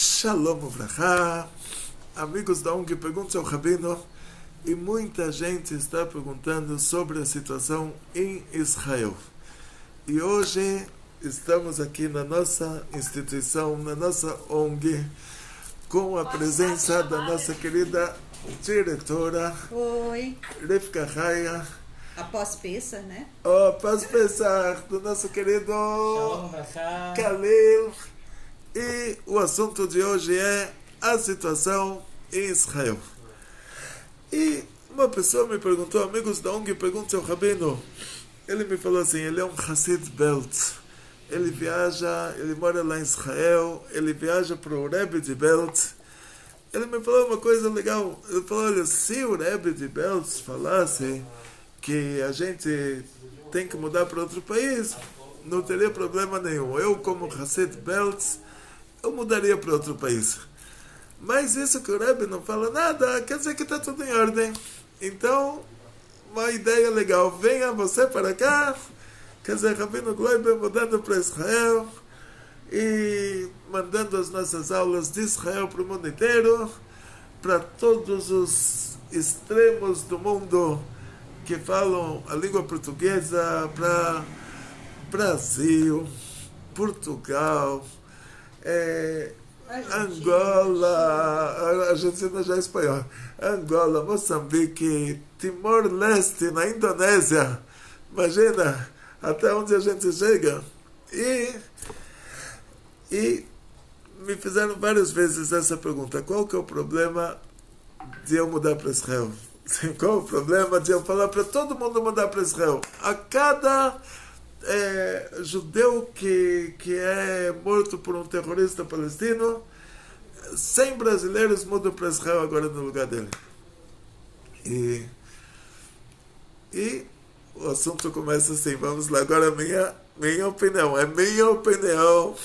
Shalom Uvrachá, amigos da ONG Pergunta ao Rabino, e muita gente está perguntando sobre a situação em Israel. E hoje estamos aqui na nossa instituição, na nossa ONG, com a presença da nossa querida diretora, Oi. Rivka Raya. Após Pessah, né? Após Pessah, do nosso querido Khalil. E o assunto de hoje é a situação em Israel. E uma pessoa me perguntou, amigos da ONG, pergunta ao Rabino. Ele me falou assim, ele é um Hassid Belt. Ele viaja, ele mora lá em Israel, ele viaja para o Rebbe de Belt. Ele me falou uma coisa legal. Ele falou, olha, se o Rebbe de Belt falasse que a gente tem que mudar para outro país, não teria problema nenhum. Eu, como Hassid Belt, eu mudaria para outro país. Mas isso que o Rebbe não fala nada, quer dizer que está tudo em ordem. Então, uma ideia legal. Venha você para cá, quer dizer, Rabino Gloiber mudando para Israel e mandando as nossas aulas de Israel para o mundo inteiro, para todos os extremos do mundo que falam a língua portuguesa, para Brasil, Portugal, Angola, a Argentina já é espanhol, Angola, Moçambique, Timor-Leste, na Indonésia. Imagina até onde a gente chega. E me fizeram várias vezes essa pergunta: qual que é o problema de eu mudar para Israel? Qual o problema de eu falar para todo mundo mudar para Israel? A cada judeu que é morto por um terrorista palestino, 100 brasileiros mudam para Israel agora no lugar dele. E o assunto começa assim, vamos lá, agora minha opinião, é minha opinião.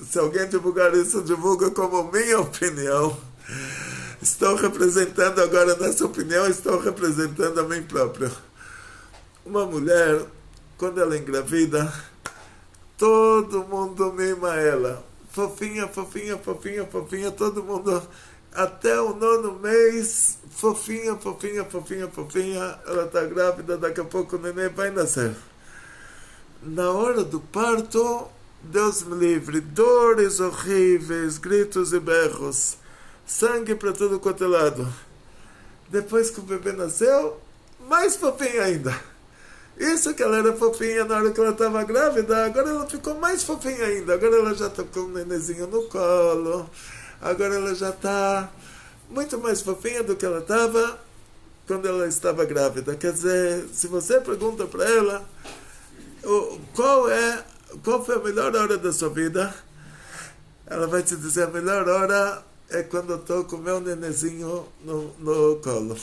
Se alguém divulgar isso, divulga como minha opinião. Estou representando agora, nessa opinião, estou representando a mim próprio. Uma mulher, quando ela engravida, todo mundo mima ela. Fofinha, fofinha, fofinha, fofinha, todo mundo, até o 9º mês, fofinha, fofinha, fofinha, fofinha, ela está grávida, daqui a pouco o neném vai nascer. Na hora do parto, Deus me livre, dores horríveis, gritos e berros, sangue para tudo quanto é lado. Depois que o bebê nasceu, mais fofinha ainda. Isso que ela era fofinha na hora que ela estava grávida, agora ela ficou mais fofinha ainda. Agora ela já está com o nenenzinho no colo, agora ela já está muito mais fofinha do que ela estava quando ela estava grávida. Quer dizer, se você pergunta para ela qual foi a melhor hora da sua vida, ela vai te dizer, a melhor hora é quando eu estou com o meu nenenzinho no colo.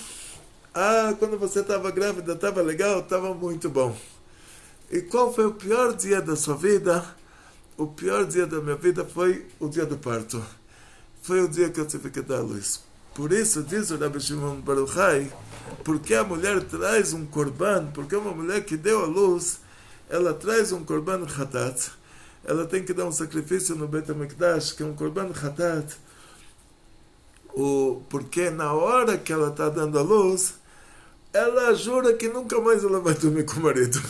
Quando você estava grávida, estava legal, estava muito bom. E qual foi o pior dia da sua vida? O pior dia da minha vida foi o dia do parto. Foi o dia que eu tive que dar a luz. Por isso, diz o Rabbi Shimon Bar Yochai, porque a mulher traz um korban, porque uma mulher que deu a luz, ela traz um korban hatat, ela tem que dar um sacrifício no Beit HaMikdash, que é um korban hatat, porque na hora que ela está dando a luz, ela jura que nunca mais ela vai dormir com o marido.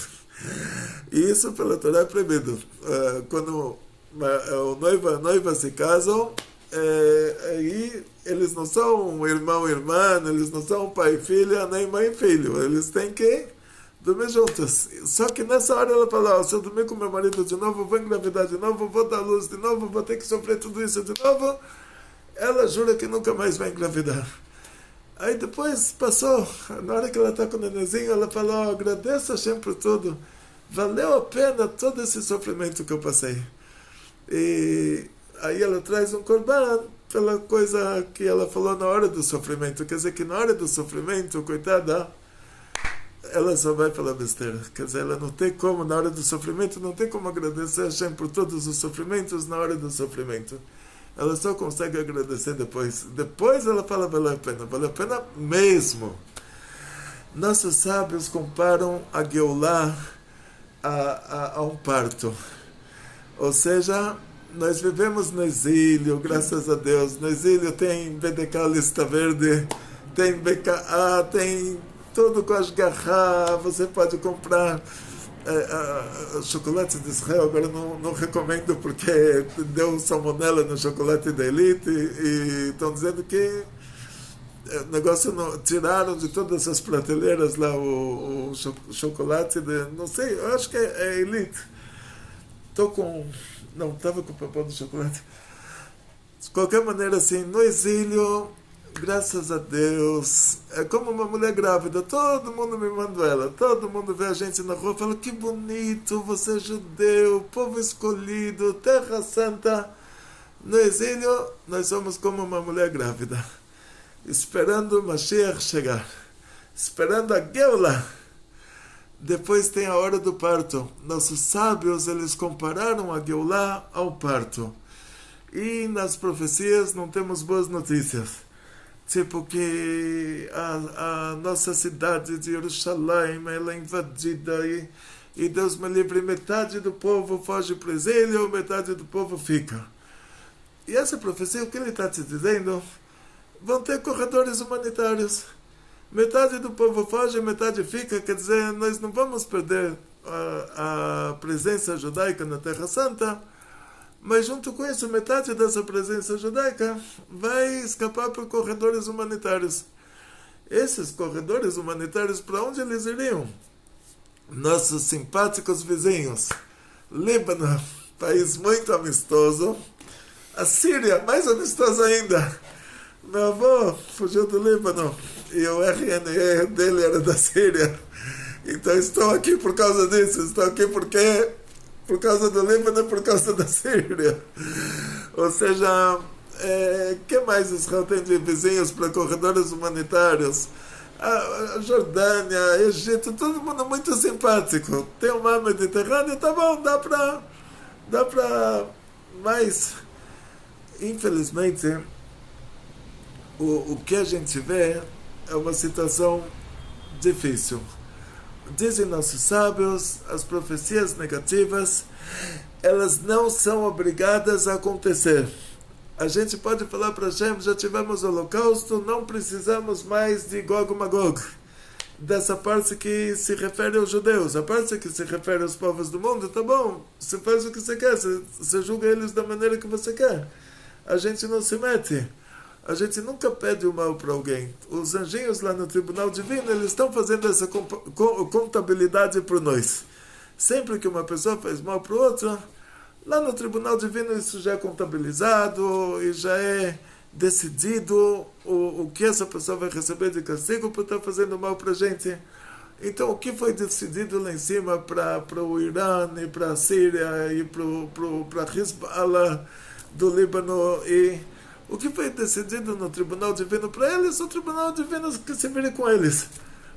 E isso pela Torá é proibido. Quando o noivo e a noiva se casam, aí eles não são um irmão e irmã, eles não são pai e filha, nem mãe e filho. Eles têm que dormir juntos. Só que nessa hora ela fala, se eu dormir com meu marido de novo, vou engravidar de novo, vou dar luz de novo, vou ter que sofrer tudo isso de novo. Ela jura que nunca mais vai engravidar. Aí depois passou, na hora que ela está com o nenenzinho, ela falou, agradeço a Hashem por tudo, valeu a pena todo esse sofrimento que eu passei. E aí ela traz um korban pela coisa que ela falou na hora do sofrimento, quer dizer que na hora do sofrimento, coitada, ela só vai pela besteira, quer dizer, ela não tem como, na hora do sofrimento, não tem como agradecer a Hashem por todos os sofrimentos na hora do sofrimento. Ela só consegue agradecer depois. Depois ela fala, valeu a pena mesmo. Nossos sábios comparam a Geulah a um parto. Ou seja, nós vivemos no exílio, graças a Deus. No exílio tem BDK Lista Verde, tem BKA, tem tudo com as garrafas, você pode comprar chocolate de Israel. Agora não recomendo porque deu salmonela no chocolate da Elite e estão dizendo que o negócio tiraram de todas as prateleiras lá o chocolate de, não sei, eu acho que é Elite. Estou com... Não, estava com o papel do chocolate. De qualquer maneira, assim, no exílio, graças a Deus, é como uma mulher grávida. Todo mundo me manda ela. Todo mundo vê a gente na rua e fala: que bonito, você é judeu, povo escolhido, terra santa. No exílio, nós somos como uma mulher grávida, esperando o Mashiach chegar, esperando a Geulah. Depois tem a hora do parto. Nossos sábios, eles compararam a Geulah ao parto. E nas profecias não temos boas notícias. Tipo que a nossa cidade de Jerusalém, ela é invadida e Deus me livre, metade do povo foge para o exílio, metade do povo fica. E essa profecia, o que ele está te dizendo? Vão ter corredores humanitários. Metade do povo foge, metade fica, quer dizer, nós não vamos perder a presença judaica na Terra Santa, mas junto com isso, metade dessa presença judaica vai escapar por corredores humanitários. Esses corredores humanitários, para onde eles iriam? Nossos simpáticos vizinhos. Líbano, país muito amistoso. A Síria, mais amistosa ainda. Meu avô fugiu do Líbano e o RNE dele era da Síria. Então estou aqui por causa disso. Estou aqui porque por causa do Líbano e por causa da Síria. Ou seja, que mais Israel tem de vizinhos para corredores humanitários? A Jordânia, Egito, todo mundo muito simpático. Tem o mar Mediterrâneo, tá bom, dá para mais. Infelizmente, o que a gente vê é uma situação difícil. Dizem nossos sábios, as profecias negativas, elas não são obrigadas a acontecer. A gente pode falar para Hashem: já tivemos o holocausto, não precisamos mais de Gog e Magog. Dessa parte que se refere aos judeus. A parte que se refere aos povos do mundo, tá bom, você faz o que você quer, você julga eles da maneira que você quer. A gente não se mete. A gente nunca pede o mal para alguém. Os anjinhos lá no Tribunal Divino, eles estão fazendo essa contabilidade por nós. Sempre que uma pessoa faz mal para o outro, lá no Tribunal Divino isso já é contabilizado e já é decidido o que essa pessoa vai receber de castigo por estar fazendo mal para a gente. Então, o que foi decidido lá em cima para o Irã e para a Síria e para a Hezbollah do Líbano e o que foi decidido no Tribunal Divino para eles, o Tribunal Divino que se vire com eles.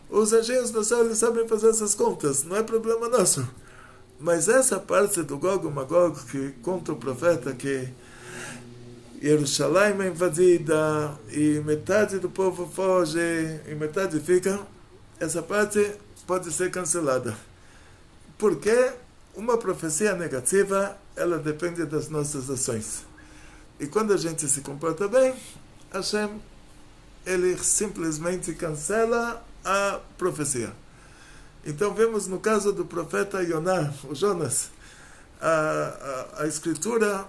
Os anjinhos do céu, eles sabem fazer essas contas, não é problema nosso. Mas essa parte do Gog e Magog, que conta o profeta que Jerusalém é invadida e metade do povo foge e metade fica, essa parte pode ser cancelada. Porque uma profecia negativa, ela depende das nossas ações. E quando a gente se comporta bem, Hashem, ele simplesmente cancela a profecia. Então vemos no caso do profeta Yoná, o Jonas, a escritura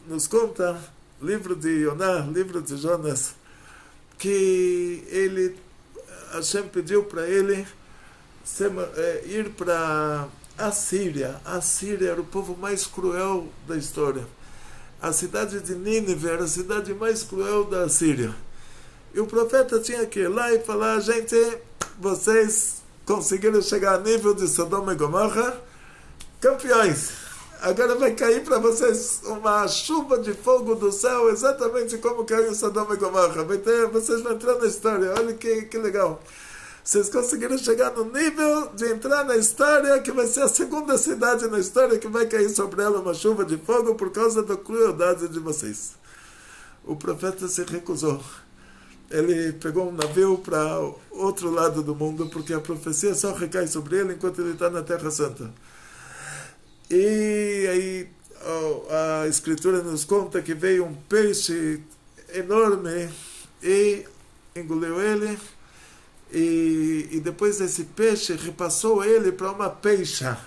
nos conta, livro de Yoná, livro de Jonas, que Hashem pediu para ele ir para a Síria. A Síria era o povo mais cruel da história. A cidade de Nínive era a cidade mais cruel da Síria. E o profeta tinha que ir lá e falar: gente, vocês conseguiram chegar a nível de Sodoma e Gomorra, campeões. Agora vai cair para vocês uma chuva de fogo do céu, exatamente como caiu Sodoma e Gomorra. Vocês vão entrar na história. Olha que legal. Vocês conseguiram chegar no nível de entrar na história, que vai ser a segunda cidade na história que vai cair sobre ela uma chuva de fogo por causa da crueldade de vocês. O profeta se recusou. Ele pegou um navio para outro lado do mundo, porque a profecia só recai sobre ele enquanto ele está na Terra Santa. E aí a escritura nos conta que veio um peixe enorme e engoliu ele, e depois esse peixe repassou ele para uma peixa.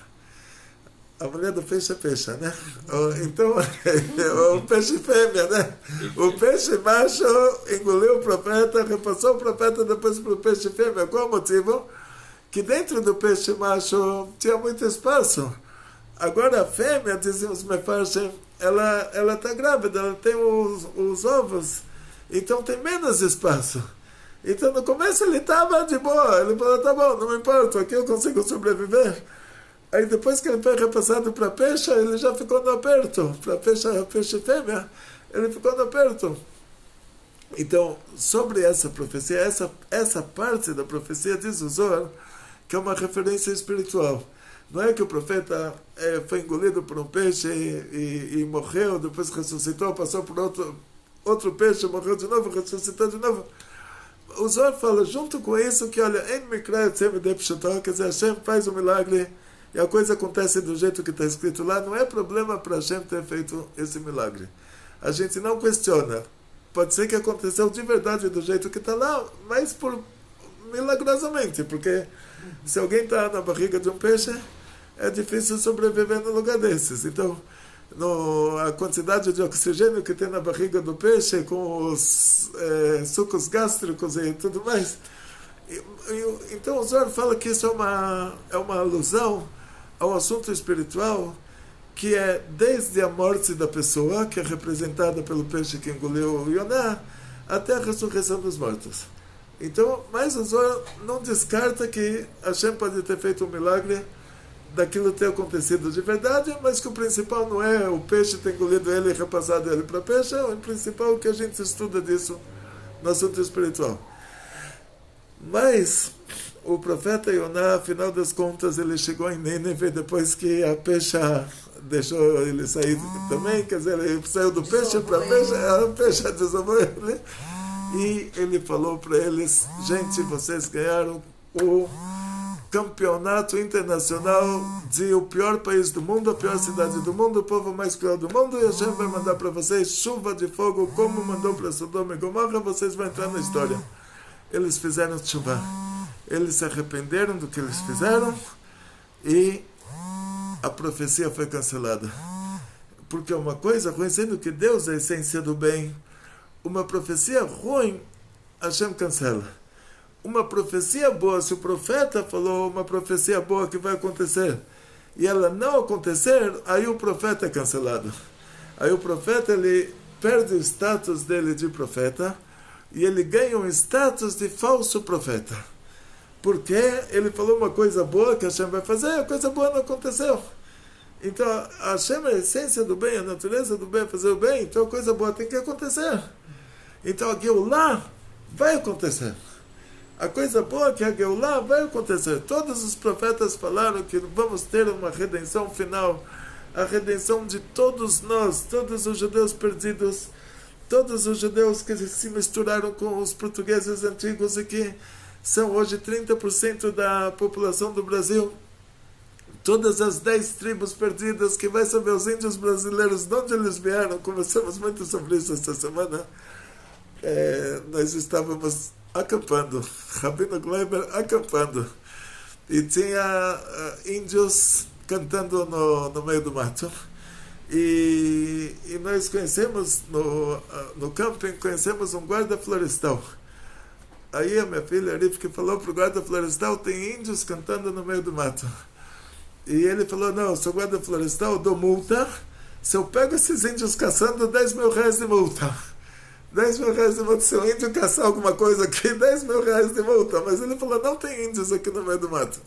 A mulher do peixe é peixa, né? Então, o peixe fêmea, né? O peixe macho engoliu o profeta, repassou o profeta depois para o peixe fêmea. Qual o motivo? Que dentro do peixe macho tinha muito espaço. Agora a fêmea, diziam os mefarshim, ela está grávida, ela tem os ovos, então tem menos espaço. Então no começo ele estava de boa, ele falou, tá bom, não me importa, aqui eu consigo sobreviver. Aí depois que ele foi repassado para a peixa, ele já ficou no aperto. Para a peixe fêmea, ele ficou no aperto. Então, sobre essa profecia, essa parte da profecia diz o Zohar, que é uma referência espiritual. Não é que o profeta foi engolido por um peixe e morreu, depois ressuscitou, passou por outro peixe, morreu de novo, ressuscitou de novo. O Zohar fala junto com isso que, olha, quer dizer, Hashem faz um milagre e a coisa acontece do jeito que está escrito lá, não é problema para Hashem ter feito esse milagre. A gente não questiona. Pode ser que aconteceu de verdade do jeito que está lá, mas milagrosamente, porque se alguém está na barriga de um peixe, é difícil sobreviver num lugar desses. Então, a quantidade de oxigênio que tem na barriga do peixe, com os sucos gástricos e tudo mais. Então, o Zohar fala que isso é uma alusão ao assunto espiritual, que é desde a morte da pessoa, que é representada pelo peixe que engoliu Yoná, até a ressurreição dos mortos. Então, mas o Zohar não descarta que Hashem pode ter feito um milagre daquilo ter acontecido de verdade, mas que o principal não é o peixe ter engolido ele e repassado ele para peixe, o principal é que a gente estuda disso no assunto espiritual. Mas o profeta Yoná, afinal das contas, ele chegou em Nínive depois que a peixa deixou ele sair também, quer dizer, ele saiu do peixe para a peixa desovou ele, e ele falou para eles, gente, vocês ganharam o campeonato internacional de o pior país do mundo, a pior cidade do mundo, o povo mais cruel do mundo, e a gente vai mandar para vocês chuva de fogo, como mandou para Sodoma e Gomorra, vocês vão entrar na história. Eles fizeram chuva. Eles se arrependeram do que eles fizeram e a profecia foi cancelada. Porque uma coisa ruim, sendo que Deus é a essência do bem, uma profecia ruim, Hashem cancela. Uma profecia boa, se o profeta falou uma profecia boa que vai acontecer e ela não acontecer, aí o profeta é cancelado. Aí o profeta, ele perde o status dele de profeta e ele ganha um status de falso profeta. Porque ele falou uma coisa boa que Hashem vai fazer, a coisa boa não aconteceu. Então, a Hashem é a essência do bem, a natureza do bem é fazer o bem, então a coisa boa tem que acontecer. Então a Geulah vai acontecer. A coisa boa que a Geulah vai acontecer. Todos os profetas falaram que vamos ter uma redenção final, a redenção de todos nós, todos os judeus perdidos, todos os judeus que se misturaram com os portugueses antigos e que são hoje 30% da população do Brasil. Todas as 10 tribos perdidas, que vai saber os índios brasileiros de onde eles vieram. Conversamos muito sobre isso esta semana. Nós estávamos acampando, Rabino Gleiber acampando, e tinha índios cantando no meio do mato. E nós conhecemos, no camping, conhecemos um guarda florestal. Aí a minha filha Arif que falou para o guarda florestal, tem índios cantando no meio do mato. E ele falou, não, eu sou guarda florestal, eu dou multa. Se eu pego esses índios caçando, 10 mil reais de multa. 10 mil reais de multa. Se o índio caçar alguma coisa aqui, 10 mil reais de multa. Mas ele falou, não tem índios aqui no meio do mato.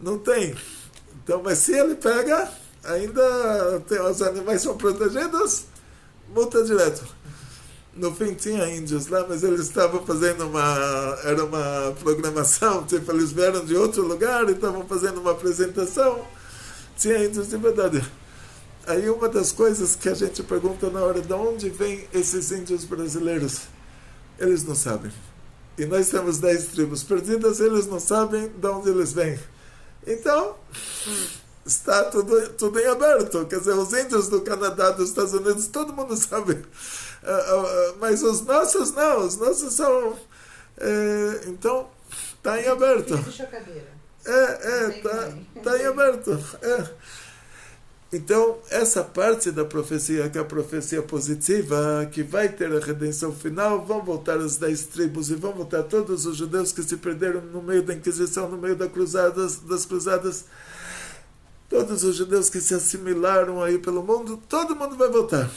Não tem. Então, mas se ele pega, ainda tem, os animais são protegidos, multa direto. No fim tinha índios lá, mas eles estavam fazendo era uma programação, tipo, eles vieram de outro lugar e estavam fazendo uma apresentação, tinha índios de verdade. Aí uma das coisas que a gente pergunta na hora, de onde vêm esses índios brasileiros? Eles não sabem. E nós temos 10 tribos perdidas, eles não sabem de onde eles vêm. Então, está tudo em aberto. Quer dizer, os índios do Canadá, dos Estados Unidos, todo mundo sabe. Mas os nossos não, os nossos são... então, está em aberto. Tá em aberto. Então, essa parte da profecia, que é a profecia positiva, que vai ter a redenção final, vão voltar as 10 tribos e vão voltar todos os judeus que se perderam no meio da Inquisição, no meio das cruzadas, todos os judeus que se assimilaram aí pelo mundo, todo mundo vai voltar.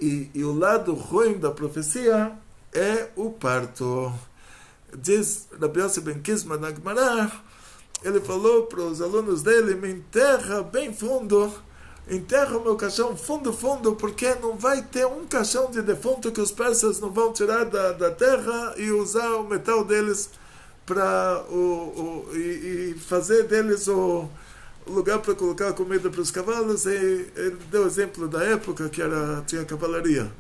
E o lado ruim da profecia é o parto. Diz Rabbi Yossi ben Kisma na Gemara, ele falou para os alunos dele, me enterra bem fundo, enterra o meu caixão fundo, porque não vai ter um caixão de defunto que os persas não vão tirar da terra e usar o metal deles para e fazer deles o lugar para colocar comida para os cavalos. E ele deu exemplo da época que tinha cavalaria.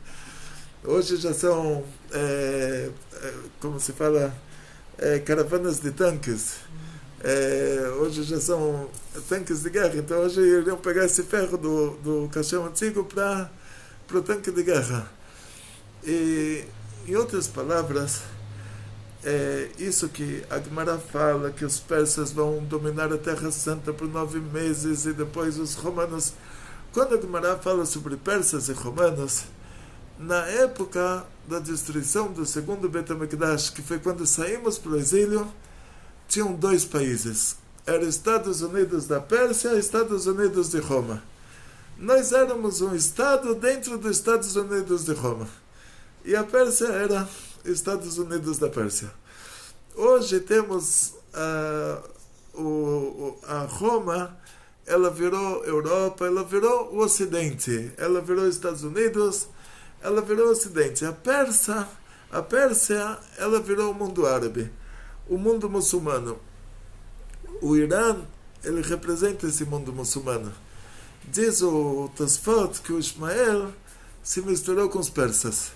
Hoje já são, como se fala, caravanas de tanques. Hoje já são tanques de guerra. Então hoje iriam pegar esse ferro do caixão antigo para o tanque de guerra. E, em outras palavras, isso que a Gemara fala, que os persas vão dominar a Terra Santa por 9 meses e depois os romanos. Quando a Gemara fala sobre persas e romanos, na época da destruição do segundo Bet HaMikdash, que foi quando saímos para o exílio, tinham 2 países. Eram Estados Unidos da Pérsia e Estados Unidos de Roma. Nós éramos um estado dentro dos Estados Unidos de Roma. E a Pérsia era Estados Unidos da Pérsia. Hoje temos a Roma, ela virou Europa, ela virou o Ocidente, ela virou Estados Unidos, ela virou o Ocidente. A Pérsia, ela virou o mundo árabe, o mundo muçulmano. O Irã, ele representa esse mundo muçulmano. Diz o Tosfot que o Ismael se misturou com os persas.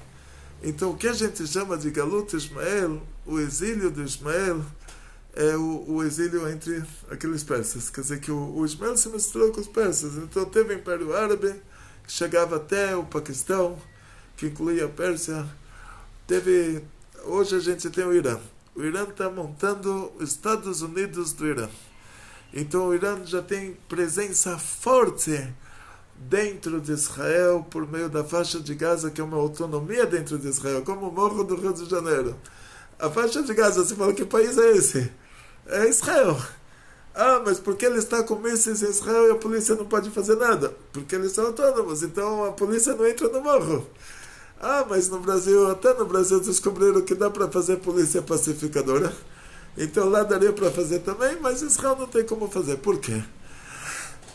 Então, o que a gente chama de Galut Ismael, o exílio de Ismael, é o exílio entre aqueles persas. Quer dizer que o Ismael se misturou com os persas. Então, teve o Império Árabe, que chegava até o Paquistão, que incluía a Pérsia. Hoje a gente tem o Irã. O Irã está montando os Estados Unidos do Irã. Então, o Irã já tem presença forte dentro de Israel, por meio da faixa de Gaza, que é uma autonomia dentro de Israel, como o Morro do Rio de Janeiro. A faixa de Gaza, você fala, que país é esse? É Israel. Ah, mas por que ele está com mísseis em Israel e a polícia não pode fazer nada? Porque eles são autônomos, então a polícia não entra no morro. Ah, mas no Brasil, até no Brasil descobriram que dá para fazer polícia pacificadora. Então lá daria para fazer também, mas Israel não tem como fazer. Por quê?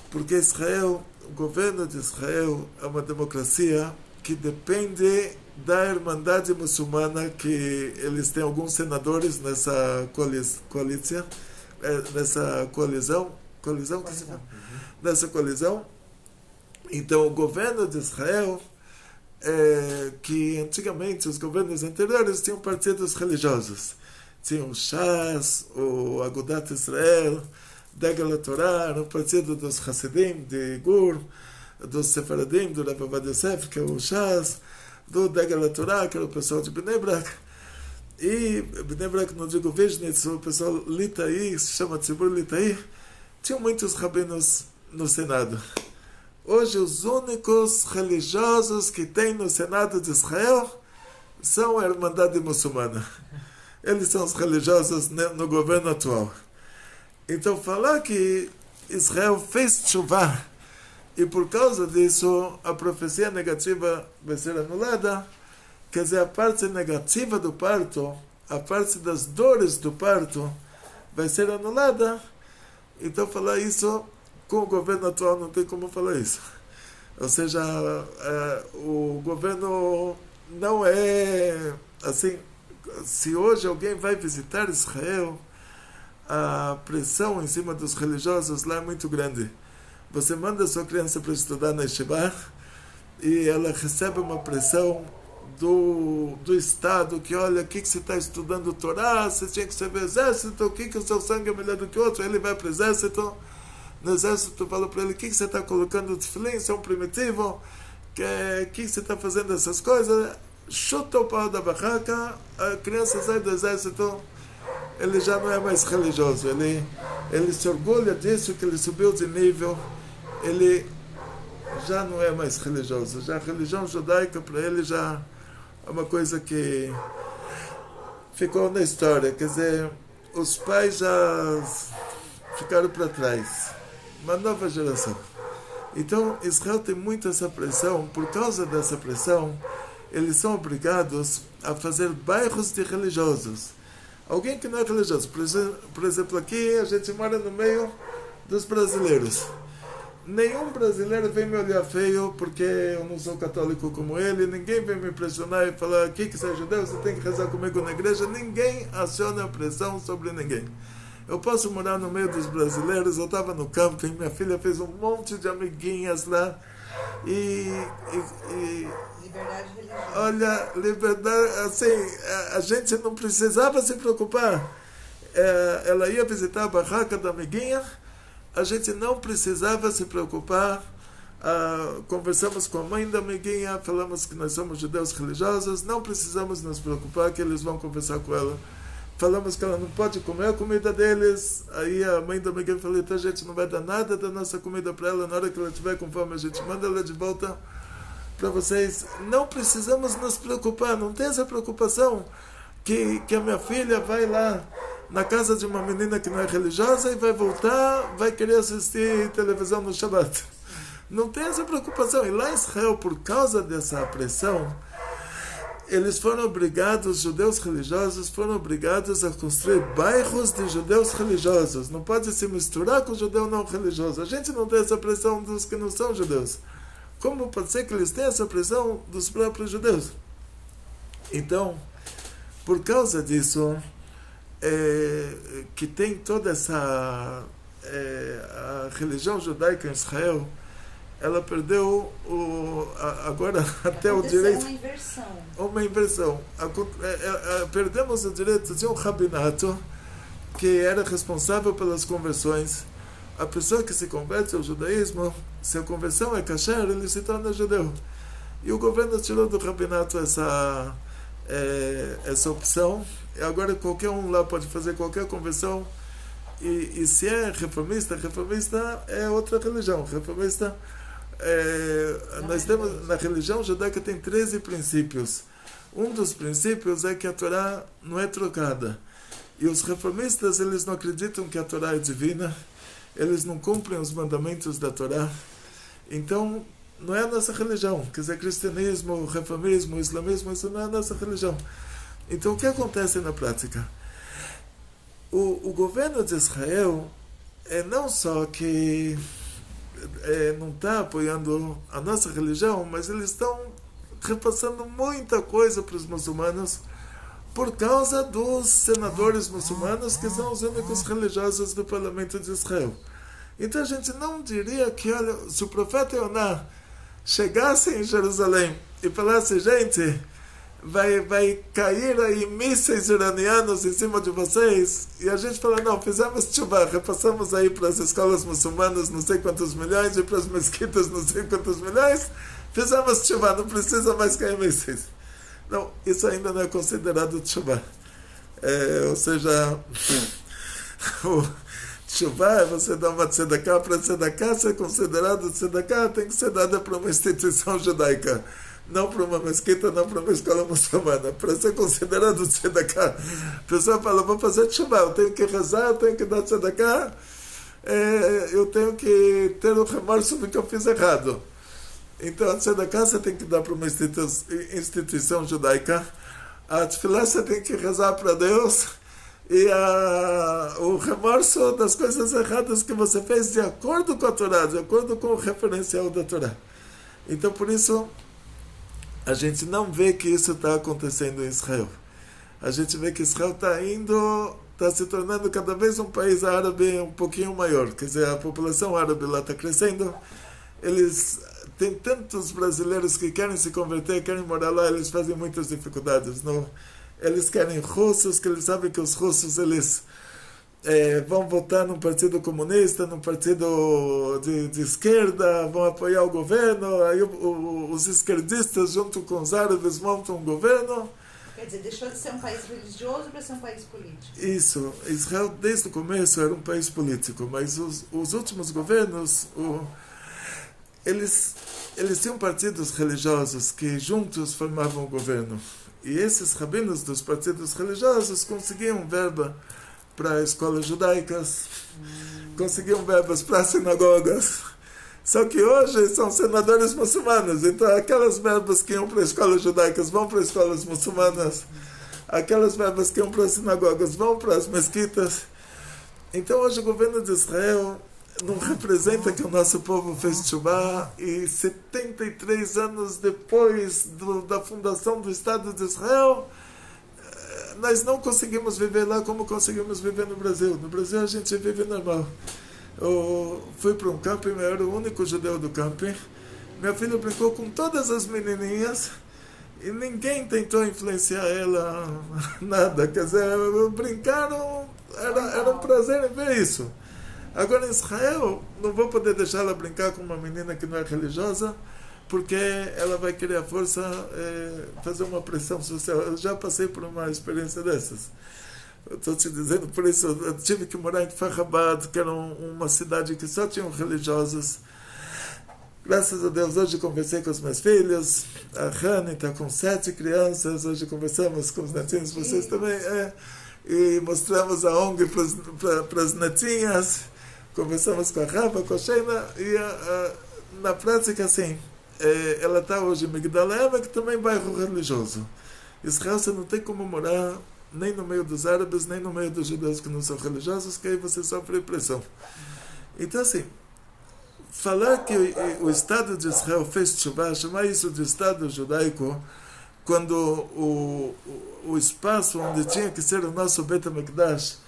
Porque Israel, o governo de Israel é uma democracia que depende da Irmandade Muçulmana, que eles têm alguns senadores nessa coalizão, nessa coalizão. Então o governo de Israel, que antigamente os governos anteriores tinham partidos religiosos. Tinha o Shas, o Agudat Israel, Degel Torah, o partido dos Hasidim de Gur, dos Sefaradim, do Rav Ovadia Yosef, que é o Shas, do Degel Torah, que era o pessoal de Bnei Brak. E Bnei Brak, não digo Vizhnitz, o pessoal Litai, se chama Tzibur Litai, tinham muitos rabinos no Senado. Hoje, os únicos religiosos que tem no Senado de Israel são a Irmandade Muçulmana. Eles são os religiosos no governo atual. Então, falar que Israel fez tshuva e por causa disso a profecia negativa vai ser anulada, quer dizer, a parte negativa do parto, a parte das dores do parto vai ser anulada. Então, falar isso com o governo atual não tem como falar isso. Ou seja, o governo não é assim. Se hoje alguém vai visitar Israel, a pressão em cima dos religiosos lá é muito grande. Você manda sua criança para estudar na Yeshiva e ela recebe uma pressão do Estado, que olha, o que você está estudando Torá, você tinha que ser do exército, o que o seu sangue é melhor do que o outro, ele vai para o exército. no exército falou para ele, o que você está colocando o tefilim, você é um primitivo, que você está fazendo essas coisas? Chuta o pau da barraca, a criança sai do exército, ele já não é mais religioso, ele se orgulha disso, que ele subiu de nível, ele já não é mais religioso, já a religião judaica para ele já é uma coisa que ficou na história, quer dizer, os pais já ficaram para trás, uma nova geração. Então Israel tem muito essa pressão, por causa dessa pressão, eles são obrigados a fazer bairros de religiosos. Alguém que não é religioso, por exemplo, aqui a gente mora no meio dos brasileiros. Nenhum brasileiro vem me olhar feio porque eu não sou católico como ele, ninguém vem me pressionar e falar que você é judeu, você tem que rezar comigo na igreja, ninguém aciona pressão sobre ninguém. Eu posso morar no meio dos brasileiros, eu estava no camping, minha filha fez um monte de amiguinhas lá Liberdade religiosa. olha, liberdade, assim, a gente não precisava se preocupar. Ela ia visitar a barraca da amiguinha, a gente não precisava se preocupar. Conversamos com a mãe da amiguinha, falamos que nós somos judeus religiosos, não precisamos nos preocupar que eles vão conversar com ela. Falamos que ela não pode comer a comida deles, aí a mãe da amiguinha falou, então a gente não vai dar nada da nossa comida para ela, na hora que ela tiver com fome a gente manda ela de volta para vocês. Não precisamos nos preocupar, não tem essa preocupação que a minha filha vai lá na casa de uma menina que não é religiosa e vai voltar, vai querer assistir televisão no Shabbat. Não tem essa preocupação. E lá em Israel, por causa dessa pressão, eles foram obrigados, os judeus religiosos foram obrigados a construir bairros de judeus religiosos. Não pode se misturar com o judeu não religioso. A gente não tem essa pressão dos que não são judeus. Como pode ser que eles tenham essa pressão dos próprios judeus? Então, por causa disso, que tem toda essa a religião judaica em Israel, ela perdeu agora até o direito. Uma inversão. Perdemos o direito de um rabinato que era responsável pelas conversões. A pessoa que se converte ao judaísmo, se a conversão é kasher, ele se torna judeu. E o governo tirou do rabinato essa opção. E agora qualquer um lá pode fazer qualquer conversão. E se é reformista é outra religião. Reformista, nós temos, na religião judaica tem 13 princípios. Um dos princípios é que a Torá não é trocada. E os reformistas, eles não acreditam que a Torá é divina. Eles não cumprem os mandamentos da Torá. Então, não é a nossa religião. Quer dizer, cristianismo, reformismo, islamismo, isso não é a nossa religião. Então, o que acontece na prática? O governo de Israel não só que não está apoiando a nossa religião, mas eles estão repassando muita coisa para os muçulmanos por causa dos senadores muçulmanos, que são os únicos religiosos do parlamento de Israel. Então a gente não diria que, olha, se o profeta Yoná chegasse em Jerusalém e falasse, gente, vai cair aí mísseis iranianos em cima de vocês, e a gente fala, não, fizemos tchuvá, repassamos aí para as escolas muçulmanas não sei quantos milhões e para as mesquitas não sei quantos milhões, fizemos tchuvá, não precisa mais cair mísseis. Não, isso ainda não é considerado tchuvá. Ou seja, o tchuvá é você dar uma tzedakah, para tzedakah ser considerado tzedakah, tem que ser dada para uma instituição judaica. Não para uma mesquita, não para uma escola muçulmana. Para ser considerado tzedakah, a pessoa fala, vou fazer tchuvá, eu tenho que rezar, eu tenho que dar tzedakah, eu tenho que ter o remorso do que eu fiz errado. Então, a tzedakah você tem que dar para uma instituição judaica, a tefilá você tem que rezar para Deus, e o remorso das coisas erradas que você fez de acordo com a Torá, de acordo com o referencial da Torá. Então, por isso, a gente não vê que isso está acontecendo em Israel. A gente vê que Israel está se tornando cada vez um país árabe um pouquinho maior. Quer dizer, a população árabe lá está crescendo. Tem tantos brasileiros que querem se converter, querem morar lá, eles fazem muitas dificuldades. Não? Eles querem russos, que eles sabem que os russos, vão votar num partido comunista, num partido de esquerda, vão apoiar o governo, aí os esquerdistas junto com os árabes montam um governo. Quer dizer, deixou de ser um país religioso para ser um país político. Isso. Israel, desde o começo, era um país político, mas os últimos governos, eles tinham partidos religiosos que juntos formavam o governo. E esses rabinos dos partidos religiosos conseguiam verba para escolas judaicas, conseguiam verbas para sinagogas. Só que hoje são senadores muçulmanos, então aquelas verbas que iam para escolas judaicas vão para escolas muçulmanas, aquelas verbas que iam para as sinagogas vão para as mesquitas. Então hoje o governo de Israel não representa que o nosso povo fez tchuvá, e 73 anos depois da fundação do Estado de Israel, nós não conseguimos viver lá como conseguimos viver no Brasil. No Brasil a gente vive normal. Eu fui para um camping, eu era o único judeu do camping. Minha filha brincou com todas as menininhas e ninguém tentou influenciar ela, nada. Quer dizer, brincaram, era um prazer em ver isso. Agora em Israel, não vou poder deixar ela brincar com uma menina que não é religiosa, porque ela vai querer à força fazer uma pressão social. Eu já passei por uma experiência dessas. Estou te dizendo, por isso eu tive que morar em Farrabad, que era uma cidade que só tinham religiosos. Graças a Deus, hoje conversei com os meus filhos. A Rani está com 7 crianças. Hoje conversamos com os netinhos, vocês também. E mostramos a ONG para as netinhas. Conversamos com a Rafa, com a Sheina. E na prática, assim, ela está hoje em Migdal Eva, que também é bairro religioso. Israel, você não tem como morar nem no meio dos árabes, nem no meio dos judeus que não são religiosos, que aí você sofre pressão. Então, assim, falar que o Estado de Israel fez tchuvá, chamar isso de Estado judaico, quando o espaço onde tinha que ser o nosso Beit HaMikdash,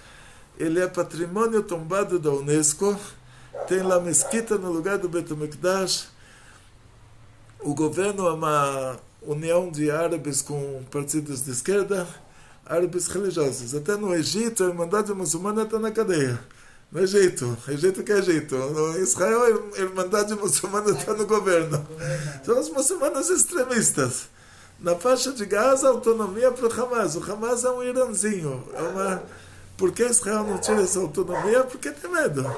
ele é patrimônio tombado da Unesco, tem lá mesquita no lugar do Beit HaMikdash, o governo é uma união de árabes com partidos de esquerda, árabes religiosos. Até no Egito, a Irmandade Muçulmana está na cadeia. No Egito que é Egito. No Israel, a Irmandade Muçulmana está no governo. São os muçulmanos extremistas. Na faixa de Gaza, autonomia para o Hamas. O Hamas é um Irãzinho. Por que Israel não tira essa autonomia? Porque tem medo.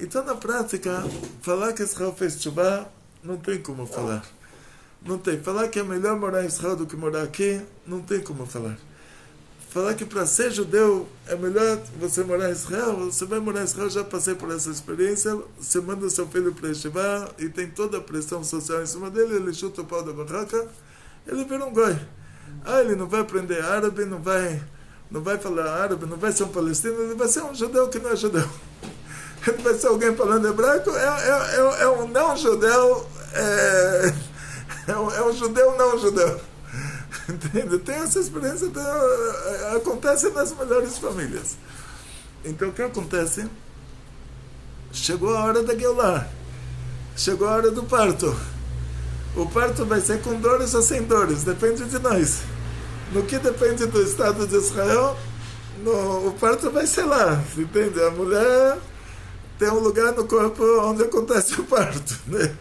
Então, na prática, falar que Israel fez tchuvá, não tem como falar. Não tem. Falar que é melhor morar em Israel do que morar aqui, não tem como falar. Falar que para ser judeu é melhor você morar em Israel, você vai morar em Israel, já passei por essa experiência, você manda seu filho para Yeshiva e tem toda a pressão social em cima dele, ele chuta o pau da barraca, ele vira um goi. Ele não vai aprender árabe, não vai falar árabe, não vai ser um palestino, ele vai ser um judeu que não é judeu. Ele vai ser alguém falando hebraico, é um não judeu, é um judeu não judeu. Entende? Tem essa experiência, acontece nas melhores famílias. Então o que acontece? Chegou a hora da Geulah, chegou a hora do parto. O parto vai ser com dores ou sem dores, depende de nós. No que depende do Estado de Israel, o parto vai ser lá, entende? A mulher tem um lugar no corpo onde acontece o parto, né?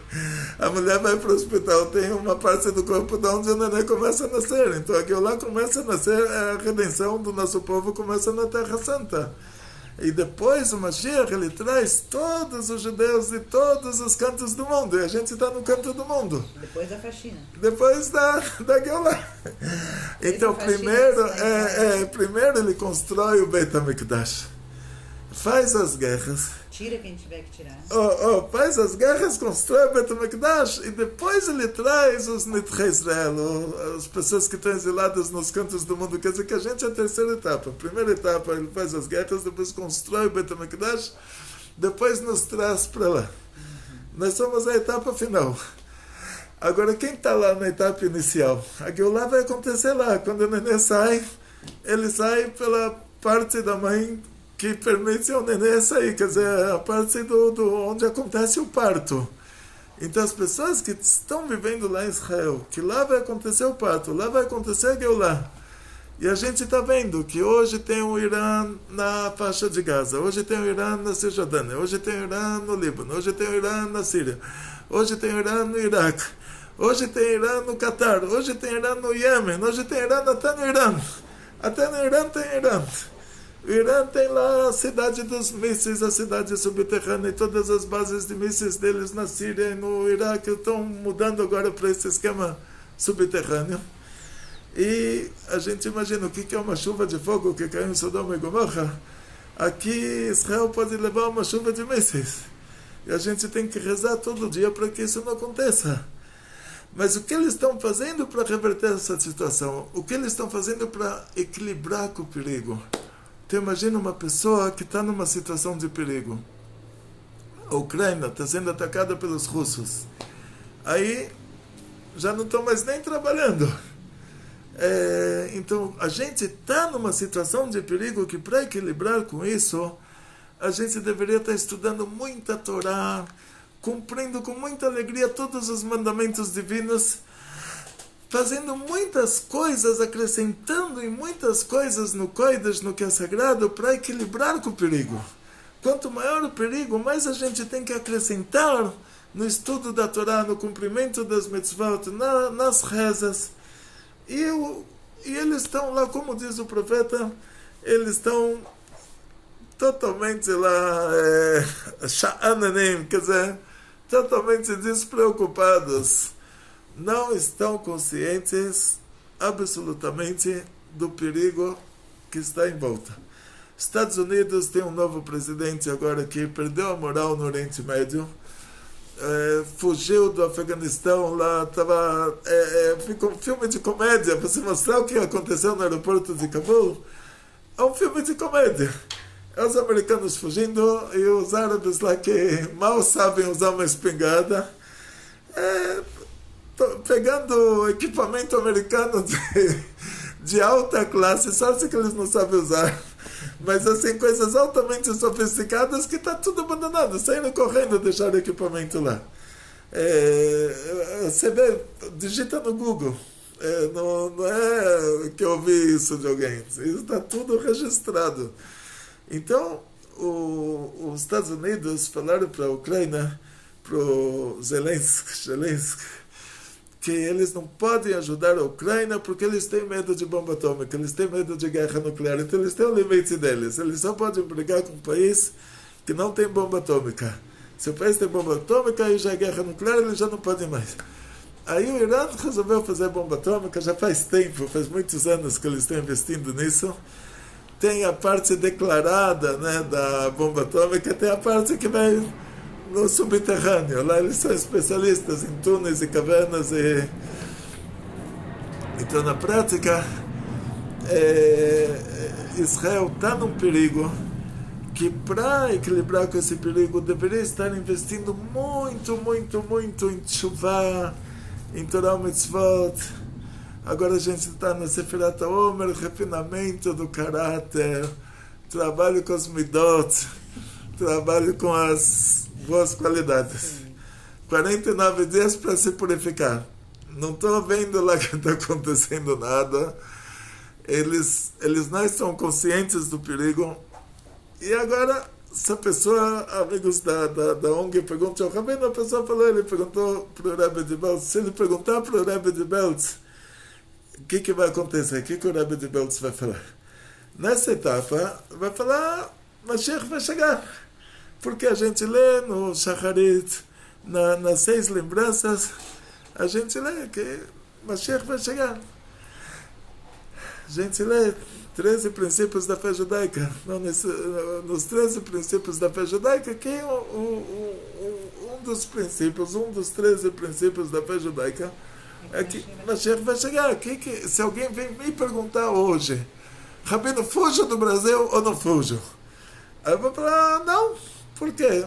A mulher vai para o hospital, tem uma parte do corpo de onde o neném começa a nascer. Então aquilo lá começa a nascer, a redenção do nosso povo começa na Terra Santa. E depois o Mashiach, ele traz todos os judeus de todos os cantos do mundo. E a gente está no canto do mundo. Depois da faxina. Depois da Geulah. Então primeiro ele constrói o Beit HaMikdash. Faz as guerras. Tira quem tiver que tirar. Faz as guerras, constrói o Beit HaMikdash e depois ele traz os Nidchei Israel, as pessoas que estão exiladas nos cantos do mundo. Quer dizer que a gente é a terceira etapa. Primeira etapa ele faz as guerras, depois constrói o Beit HaMikdash, depois nos traz para lá. Nós somos a etapa final. Agora, quem está lá na etapa inicial? A Geulah vai acontecer lá. Quando o neném sai, ele sai pela parte da mãe que permite ao neném sair, quer dizer, a parte do onde acontece o parto. Então as pessoas que estão vivendo lá em Israel, que lá vai acontecer o parto, lá vai acontecer a Geulah, E a gente está vendo que hoje tem o Irã na faixa de Gaza, hoje tem o Irã na Cisjordânia, hoje tem o Irã no Líbano, hoje tem o Irã na Síria, hoje tem o Irã no Iraque, hoje tem o Irã no Catar, hoje tem o Irã no Iêmen, hoje tem o Irã até no Irã. Até no Irã tem Irã. O Irã tem lá a cidade dos mísseis, a cidade subterrânea, e todas as bases de mísseis deles na Síria e no Iraque estão mudando agora para esse esquema subterrâneo. E a gente imagina o que é uma chuva de fogo que caiu em Sodoma e Gomorra. Aqui Israel pode levar uma chuva de mísseis. E a gente tem que rezar todo dia para que isso não aconteça. Mas o que eles estão fazendo para reverter essa situação? O que eles estão fazendo para equilibrar com o perigo? Então imagina uma pessoa que está numa situação de perigo. A Ucrânia está sendo atacada pelos russos. Aí já não estão mais nem trabalhando. Então a gente está numa situação de perigo que para equilibrar com isso, a gente deveria estar estudando muita Torá, cumprindo com muita alegria todos os mandamentos divinos, fazendo muitas coisas, acrescentando em muitas coisas no Kodesh, no que é sagrado, para equilibrar com o perigo. Quanto maior o perigo, mais a gente tem que acrescentar no estudo da Torá, no cumprimento das mitzvot, nas rezas. E eles estão lá, como diz o profeta, eles estão totalmente lá, sha'ananim, quer dizer, totalmente despreocupados. Não estão conscientes absolutamente do perigo que está em volta. Estados Unidos tem um novo presidente agora que perdeu a moral no Oriente Médio, fugiu do Afeganistão, lá ficou um filme de comédia para se mostrar o que aconteceu no aeroporto de Cabul. É um filme de comédia. É os americanos fugindo e os árabes lá que mal sabem usar uma espingarda, pegando equipamento americano de alta classe, sorte que eles não sabem usar, mas assim, coisas altamente sofisticadas que está tudo abandonado, saindo correndo, deixar o equipamento lá. Você vê, digita no Google, não é que eu ouvi isso de alguém, isso está tudo registrado. Então, os Estados Unidos falaram para a Ucrânia, para o Zelensky, que eles não podem ajudar a Ucrânia porque eles têm medo de bomba atômica, eles têm medo de guerra nuclear, então eles têm o limite deles. Eles só podem brigar com um país que não tem bomba atômica. Se o país tem bomba atômica, aí já é guerra nuclear, eles já não podem mais. Aí o Irã resolveu fazer bomba atômica, já faz tempo, faz muitos anos que eles estão investindo nisso. Tem a parte declarada, né, da bomba atômica, tem a parte que vai no subterrâneo. Lá eles são especialistas em túneis e cavernas. Então, na prática, Israel está num perigo que, para equilibrar com esse perigo, deveria estar investindo muito, muito, muito em Teshuvah, em Torah Mitzvot. Agora a gente está na Sefirat HaOmer, refinamento do caráter, trabalho com os midot, trabalho com as boas qualidades. 49 dias para se purificar. Não estou vendo lá que está acontecendo nada. Eles não estão conscientes do perigo. E agora, essa pessoa, amigos da ONG, perguntou, a pessoa falou, ele perguntou para o Rebbe de Belz, se ele perguntar para o Rebbe de Belz, o que vai acontecer? O que o Rebbe de Belz vai falar? Nessa etapa, vai falar, Mashiach vai chegar. Porque a gente lê no Shacharit, nas 6 lembranças, a gente lê que Mashiach vai chegar. A gente lê 13 princípios da fé judaica. Nos 13 princípios da fé judaica, que um dos 13 princípios da fé judaica é que Mashiach vai chegar. Se alguém vem me perguntar hoje, Rabino, fujo do Brasil ou não fujo? Aí eu vou falar, não. Por quê?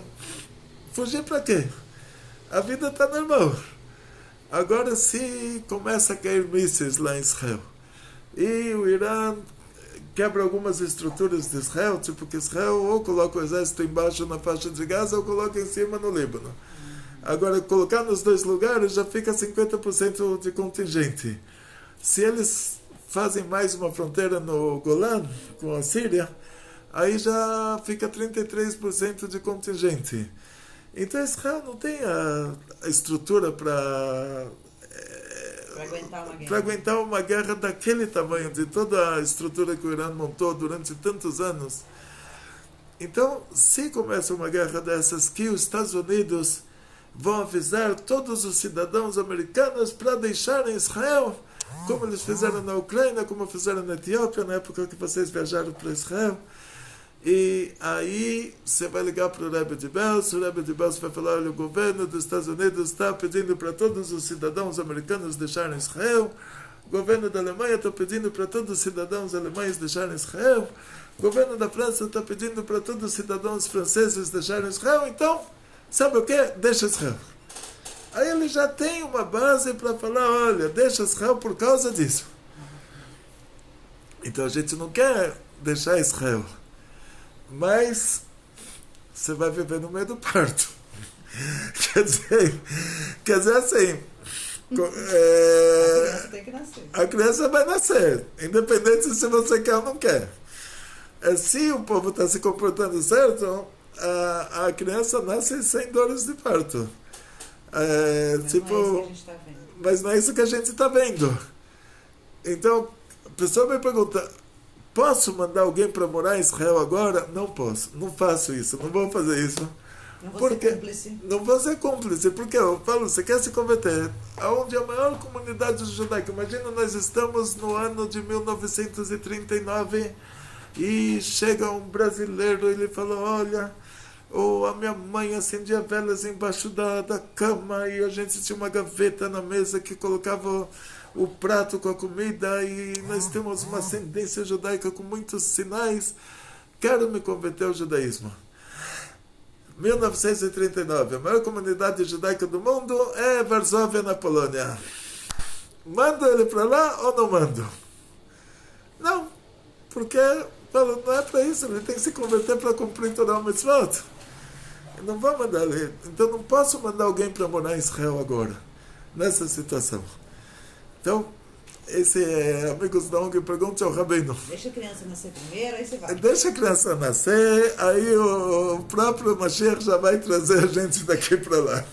Fugir para quê? A vida está normal. Agora, se começa a cair mísseis lá em Israel, e o Irã quebra algumas estruturas de Israel, tipo que Israel ou coloca o exército embaixo na faixa de Gaza ou coloca em cima no Líbano. Agora, colocar nos 2 lugares já fica 50% de contingente. Se eles fazem mais uma fronteira no Golã com a Síria, aí já fica 33% de contingente. Então Israel não tem a estrutura para aguentar uma guerra daquele tamanho, de toda a estrutura que o Irã montou durante tantos anos. Então, se começa uma guerra dessas, que os Estados Unidos vão avisar todos os cidadãos americanos para deixarem Israel, como eles fizeram na Ucrânia, como fizeram na Etiópia, na época que vocês viajaram para Israel. E aí você vai ligar para o Rebbe de Belz, o Rebbe de Belz vai falar: olha, o governo dos Estados Unidos está pedindo para todos os cidadãos americanos deixarem Israel, o governo da Alemanha está pedindo para todos os cidadãos alemães deixarem Israel, o governo da França está pedindo para todos os cidadãos franceses deixarem Israel. Então, sabe o que? Deixa Israel. Aí ele já tem uma base para falar: olha, deixa Israel por causa disso. Então a gente não quer deixar Israel, mas você vai viver no meio do parto. Quer dizer assim, a criança tem que nascer. A criança vai nascer, independente se você quer ou não quer. Se o povo está se comportando certo, a criança nasce sem dores de parto. Mas não é isso que a gente está vendo. Então, a pessoa me pergunta: posso mandar alguém para morar em Israel agora? Não posso, não faço isso, não vou fazer isso. Não vou ser cúmplice. Não vou ser cúmplice, porque eu falo: você quer se converter aonde a maior comunidade judaica, imagina, nós estamos no ano de 1939 e chega um brasileiro, ele fala: olha, a minha mãe acendia velas embaixo da cama e a gente tinha uma gaveta na mesa que colocava o prato com a comida, e nós temos uma ascendência judaica com muitos sinais, quero me converter ao judaísmo. 1939, a maior comunidade judaica do mundo é Varsóvia, na Polônia. Mando ele para lá ou não mando? Não, porque não é para isso, ele tem que se converter para cumprir Torah Mitzvot. Eu não vou mandar ele, então não posso mandar alguém para morar em Israel agora, nessa situação. Então, esse amigos da ONG pergunta ao Rabino: deixa a criança nascer primeiro, aí você vai. Deixa a criança nascer, aí o próprio Mashiach já vai trazer a gente daqui para lá.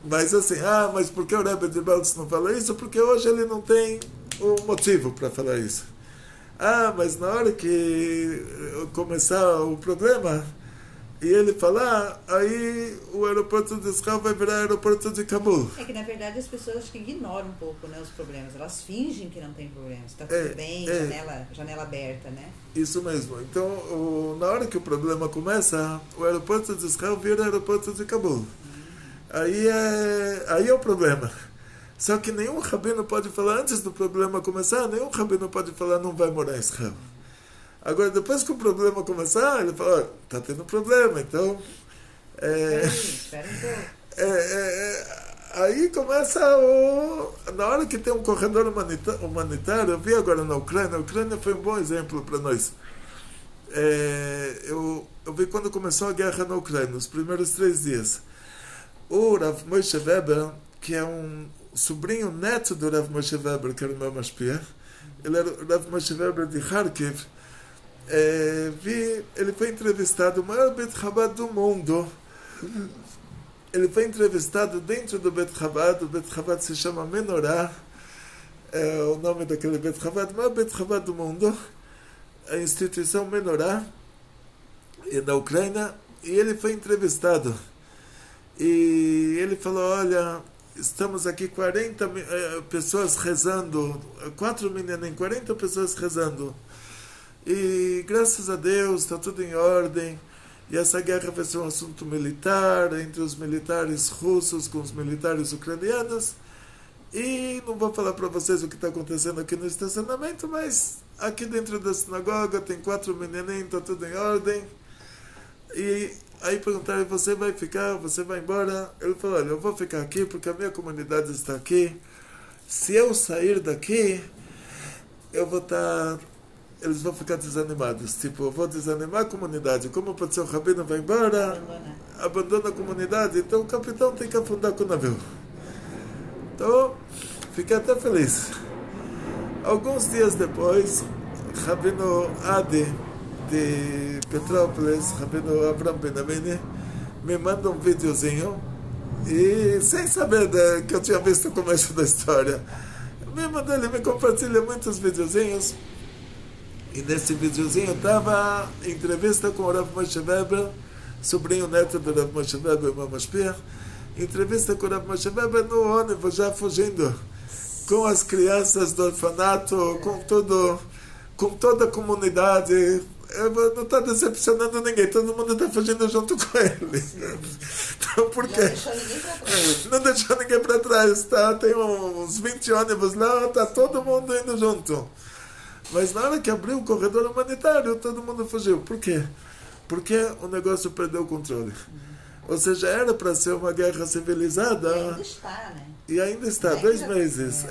Mas assim, mas por que o Rebbe de Belz não fala isso? Porque hoje ele não tem o motivo para falar isso. Mas na hora que começar o problema e ele falar, aí o aeroporto de Israel vai virar aeroporto de Cabul. É que na verdade as pessoas acho que ignoram um pouco, né, os problemas. Elas fingem que não tem problemas. Está tudo bem, janela aberta, né? Isso mesmo. Então, na hora que o problema começa, o aeroporto de Israel vira aeroporto de Cabul. Aí é o problema. Só que nenhum rabino pode falar antes do problema começar, nenhum rabino pode falar: não vai morar em Israel. Agora, depois que o problema começar, ele fala: está tendo problema, então... Espera um pouco. Aí começa na hora que tem um corredor humanitário, eu vi agora na Ucrânia. A Ucrânia foi um bom exemplo para nós. Eu vi quando começou a guerra na Ucrânia, os primeiros 3 dias. O Rav Moshe Weber, que é um sobrinho neto do Rav Moshe Weber, que era o meu mashpia, ele era o Rav Moshe Weber de Kharkiv. Ele foi entrevistado, o maior Bet Chabad do mundo. Ele foi entrevistado dentro do Bet Chabad. O Bet Chabad se chama Menorá, é o nome daquele Bet Chabad, o maior Bet Chabad do mundo, a instituição Menorá, na Ucrânia. E ele foi entrevistado e ele falou: olha, estamos aqui 40 pessoas rezando, 4 meninas, 40 pessoas rezando. E graças a Deus está tudo em ordem. E essa guerra vai ser um assunto militar, entre os militares russos com os militares ucranianos. E não vou falar para vocês o que está acontecendo aqui no estacionamento, mas aqui dentro da sinagoga tem 4 menininhos, está tudo em ordem. E aí perguntaram: você vai ficar, você vai embora? Ele falou: olha, eu vou ficar aqui porque a minha comunidade está aqui. Se eu sair daqui, eu vou estar... eles vão ficar desanimados. Tipo, eu vou desanimar a comunidade. Como pode ser, o rabino vai embora, abandona a comunidade, então o capitão tem que afundar com o navio. Então, fiquei até feliz. Alguns dias depois, Rabino Adi, de Petrópolis, Rabino Abraham Benamini, me manda um videozinho, e sem saber que eu tinha visto o começo da história, ele me compartilha muitos videozinhos, e nesse videozinho estava entrevista com o Rav Moshe Weber, sobrinho neto do Rav Moshe Weber, irmão Mashpia, entrevista com o Rav Moshe Weber no ônibus, já fugindo, com as crianças do orfanato, com toda a comunidade. Não está decepcionando ninguém, todo mundo está fugindo junto com ele. Então, por quê? Não deixou ninguém para trás. Tá? Tem uns 20 ônibus lá, está todo mundo indo junto. Mas na hora que abriu o corredor humanitário, todo mundo fugiu. Por quê? Porque o negócio perdeu o controle. Ou seja, era para ser uma guerra civilizada. E ainda está, né? E ainda está, 2 meses.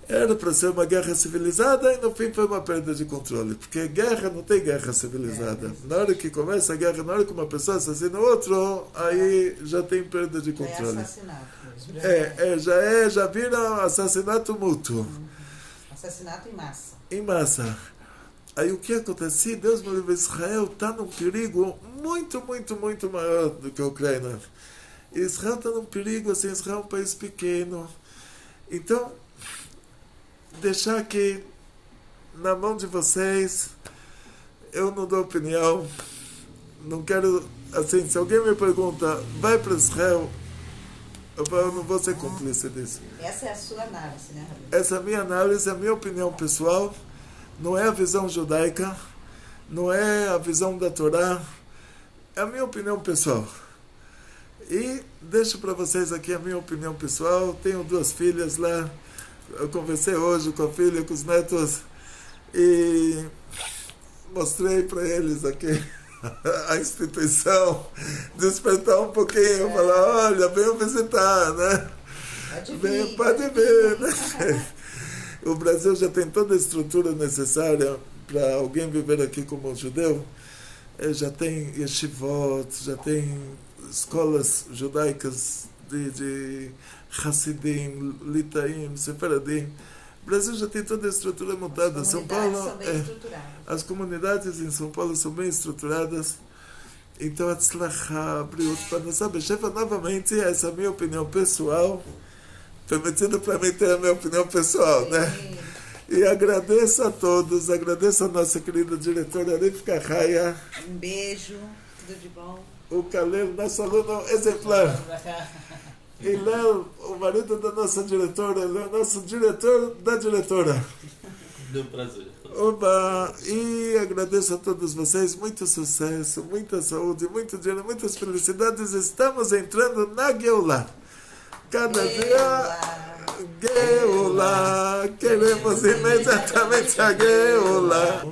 Era para ser uma guerra civilizada e no fim foi uma perda de controle. Porque guerra não tem guerra civilizada. Na hora que começa a guerra, na hora que uma pessoa assassina outro, aí já tem perda de controle. É assassinato. Já vira assassinato mútuo. Assassinato em massa. Em massa. Aí o que acontece? Deus me livre, Israel está num perigo muito, muito, muito maior do que a Ucrânia. Israel está num perigo, assim, Israel é um país pequeno. Então, deixar aqui na mão de vocês, eu não dou opinião, não quero, assim, se alguém me pergunta, vai para Israel, eu não vou ser cúmplice disso. Essa é a sua análise, né, Rabino? Essa é a minha análise, a minha opinião pessoal, não é a visão judaica, não é a visão da Torá, é a minha opinião pessoal. E deixo para vocês aqui a minha opinião pessoal. Tenho 2 filhas lá, eu conversei hoje com a filha, com os netos, e mostrei para eles aqui a instituição, despertar um pouquinho, falar, olha, venham visitar, né? Pode vir, né? O Brasil já tem toda a estrutura necessária para alguém viver aqui como um judeu. Já tem yeshivot, já tem escolas judaicas de Hassidim, Litaim, Sefaradim. O Brasil já tem toda a estrutura montada. São Paulo, são bem estruturadas. As comunidades em São Paulo são bem estruturadas. Então, Atzlachá, Briut, Parnassá, Becheva, novamente, essa é a minha opinião pessoal, permitindo para mim ter a minha opinião pessoal, né? E agradeço a todos, agradeço a nossa querida diretora Rivka Raya. Um beijo, tudo de bom. O Caleb, nosso aluno exemplar. E Léo, o marido da nossa diretora, ele é o nosso diretor da diretora. Deu prazer. Oba! E agradeço a todos vocês, muito sucesso, muita saúde, muito dinheiro, muitas felicidades. Estamos entrando na Geulah. Cada dia, Geulah. Queremos imediatamente a Geulah.